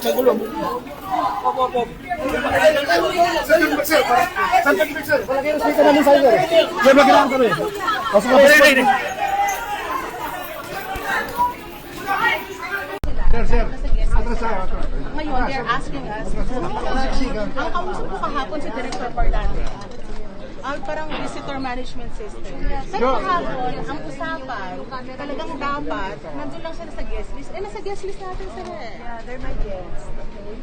sa gulong. Palagay yung speaker namin sa'yo, sir. Sir, magkailangan kami. Pasok ka, sir. Sir. Ngayon, they're asking us, ang kausap ko kahapon si Director Parlando, parang visitor management system. Pero kahapon, ang usapan, talagang dapat, nandun lang sila sa guest list. Nasa guest list natin sila eh. Yeah, they're my guests. Okay?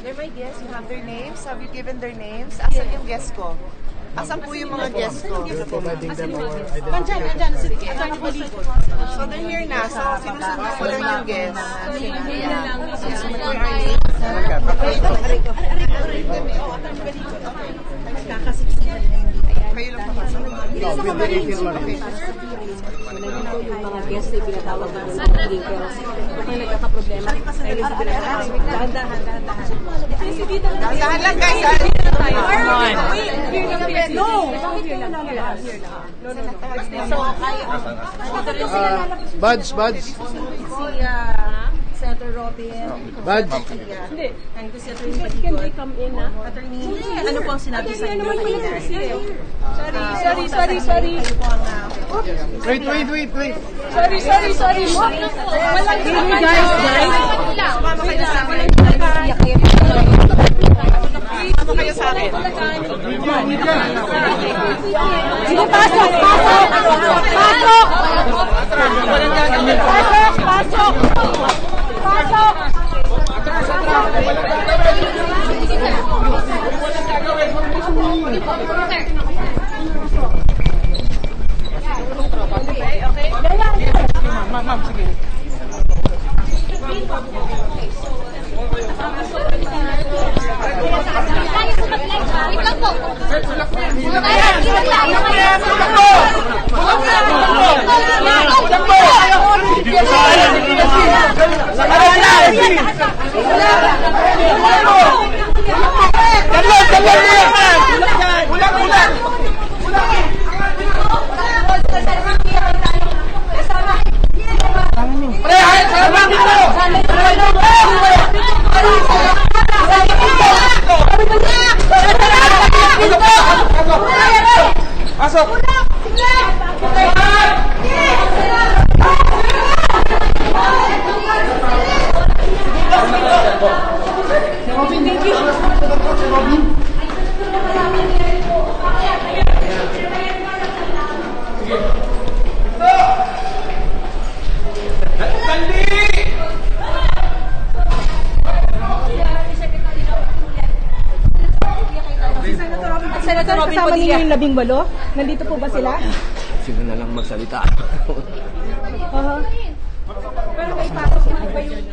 They're my guests. You have their names. Have you given their names? Asan yung guest ko? Asan po yung mga guests ko? Nandyan, si Atty. Balikod. So they're here na. So sinusunod ko lang yung guests. Kayo lang pa. Yung mga guests ay pinatawag namin sa meeting pero kung nagkakaproblema ay dahan-dahan. Dahan lang guys. Buds. Si Senator Robin. Buds. Hindi. And si Atty. Balikod. Attorney, ano po ang sinabi sa inyo? Sorry. Wait. Sorry. Guys. Ano kayo sa akin? Sige, pasok! Ma'am, sige. Pasok! Senator, kasama ninyo yung 18? Nandito po ba sila? Sino na lang magsalita? Pero may pasok na ba yung